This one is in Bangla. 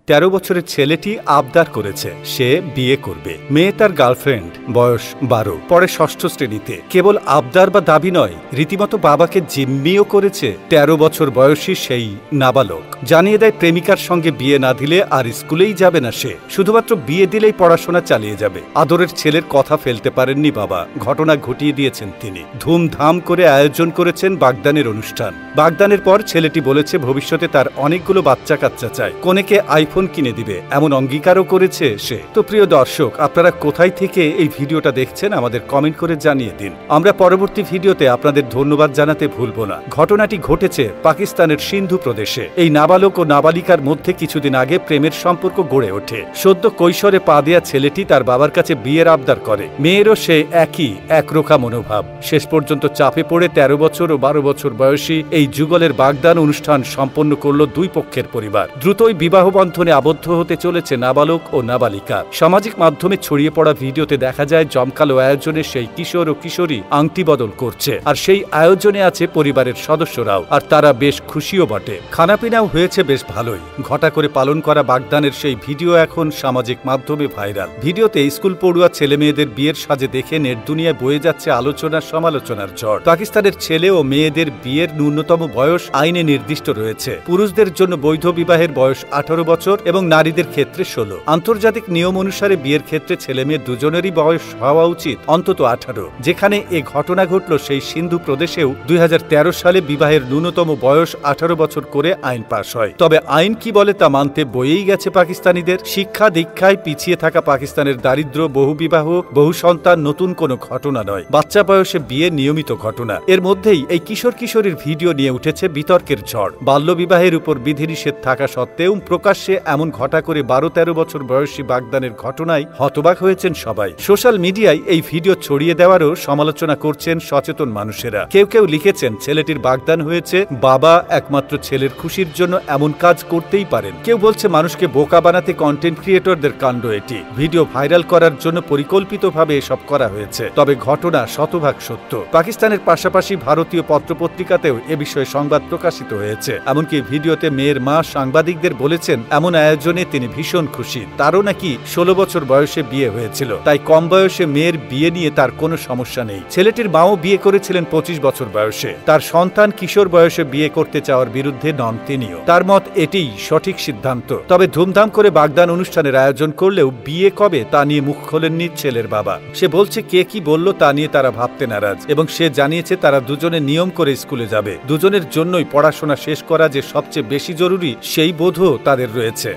13 বছরের ছেলেটি আবদার করেছে সে বিয়ে করবে। মেয়ে তার গার্লফ্রেন্ড, বয়স 12, পরে 6ষ্ঠ শ্রেণীতে। কেবল আবদার বা দাবি নয়, রীতিমতো বাবাকে জিম্মিও করেছে 13 বছর বয়সী সেই নাবালক। জানিয়ে দেয় প্রেমিকার সঙ্গে বিয়ে না দিলে আর স্কুলেই যাবে না সে, শুধুমাত্র বিয়ে দিলেই পড়াশোনা চালিয়ে যাবে। আদরের ছেলের কথা ফেলতে পারেননি বাবা, ঘটনা ঘটিয়ে দিয়েছেন তিনি। ধুমধাম করে আয়োজন করেছেন বাগদানের অনুষ্ঠান। বাগদানের পর ছেলেটি বলেছে ভবিষ্যতে তার অনেকগুলো বাচ্চা কাচ্চা চায়, কনেকে আইফোন কিনে দিবে এমন অঙ্গীকারও করেছে সে। তো প্রিয় দর্শক, আপনারা কোথায় থেকে এই ভিডিওটা দেখছেন আমাদের কমেন্ট করে জানিয়ে দিন। আমরা পরবর্তী ভিডিওতে আপনাদের ধন্যবাদ জানাতে ভুলব না। ঘটনাটি ঘটেছে পাকিস্তানের সিন্ধু প্রদেশে। এই নাবালক ও নাবালিকার মধ্যে কিছুদিন আগে প্রেমের সম্পর্ক গড়ে ওঠে। সদ্য কৈশোরে পা দেয়া ছেলেটি তার বাবার কাছে বিয়ের আবদার করে। মেয়েরও সে একই একরোখা মনোভাব। শেষ পর্যন্ত চাপে পড়ে 13 বছর ও 12 বছর বয়সী এই যুগলের বাগদান অনুষ্ঠান সম্পন্ন করল দুই পক্ষের পরিবার। দ্রুতই বিবাহ বন্ধনে আবদ্ধ হতে চলেছে নাবালক ও নাবালিকা। সামাজিক মাধ্যমে ছড়িয়ে পড়া ভিডিওতে দেখা যায় জমকালো আয়োজনে সেই কিশোর ও কিশোরী আংটি বদল করছে, আর সেই আয়োজনে আছে পরিবারের সদস্যরাও, আর তারা বেশ খুশিও বটে। খানাপিনাও হয়েছে বেশ ভালোই। ঘটা করে পালন করা বাগদানের সেই ভিডিও এখন সামাজিক মাধ্যমে ভাইরাল। ভিডিওতে স্কুল পড়ুয়া ছেলে মেয়েদের বিয়ের সাজে দেখে নেট দুনিয়ায় বয়ে যাচ্ছে আলোচনার সমালোচনার ঝড়। পাকিস্তানের ছেলে ও মেয়েদের বিয়ের ন্যূনতম বয়স আইনে নির্দিষ্ট রয়েছে। পুরুষদের জন্য বৈধ বিবাহের বয়স 18 বছর এবং নারীদের ক্ষেত্রে 16। আন্তর্জাতিক নিয়ম অনুসারে বিয়ের ক্ষেত্রে ছেলে মেয়ে দুজনেরই বয়স হওয়া উচিত অন্তত 18। যেখানে এ ঘটনা ঘটল সেই সিন্ধু প্রদেশেও 2013 সালে বিবাহের ন্যূনতম বয়স 18 বছর করে আইন পাশ হয়। তবে আইন কি বলে তা মানতে বয়েই গেছে পাকিস্তানিদের। শিক্ষা দীক্ষায় পিছিয়ে থাকা পাকিস্তানের দারিদ্র, বহু বিবাহ, বহু সন্তান নতুন কোনো ঘটনা নয়। বাচ্চা বয়সে বিয়ে নিয়মিত ঘটনা। এর মধ্যেই এই কিশোর কিশোরীর ভিডিও নিয়ে উঠেছে বিতর্কের ঝড়। বাল্যবিবাহের উপর বিধিনিষেধ থাকা সত্ত্বেও প্রকাশ্যে এমন ঘটা করে 12-13 বছর বয়সী বাগদানের ঘটনায় হতবাক হয়েছেন সবাই। সোশ্যাল মিডিয়ায় এই ভিডিও ছড়িয়ে দেওয়ারও সমালোচনা করছেন সচেতন মানুষেরা। কেউ কেউ লিখেছেন ছেলেটির বাগদান হয়েছে, বাবা একমাত্র ছেলের খুশির জন্য এমন কাজ করতেই পারেন। কেউ বলছে মানুষকে বোকা বানাতে কন্টেন্ট ক্রিয়েটরদের কাণ্ড এটি, ভিডিও ভাইরাল করার জন্য পরিকল্পিতভাবে এসব করা হয়েছে। তবে ঘটনা শতভাগ সত্য। পাকিস্তানের পাশাপাশি ভারতীয় পত্রপত্রিকাতেও এ বিষয়ে সংবাদ প্রকাশিত হয়েছে। এমনকি ভিডিওতে মেয়ের মা সাংবাদিকদের বলেছেন এমন আয়োজনে তিনি ভীষণ খুশি। তারও নাকি 16 বছর বয়সে বিয়ে হয়েছিল, তাই কম বয়সে মেয়ের বিয়ে নিয়ে তার কোনো সমস্যা নেই। ছেলেটির মাও বিয়ে করেছিলেন 25 বছর বয়সে। তার সন্তান কিশোর বয়সে বিয়ে করতে চাওয়ার বিরুদ্ধে নন তিনিও। তার মত এটিই সঠিক সিদ্ধান্ত। তবে ধুমধাম করে বাগদান অনুষ্ঠানের আয়োজন করলেও বিয়ে কবে তা নিয়ে মুখ খোলেননি ছেলের বাবা। সে বলছে কে কি বলল তা নিয়ে তারা ভাবতে নারাজ, এবং সে জানিয়েছে তারা দুজনে নিয়ম করে স্কুলে যাবে। দুজনের জন্যই পড়াশোনা শেষ করা যে সবচেয়ে বেশি জরুরি সেই বোধও তাদের রয়েছে।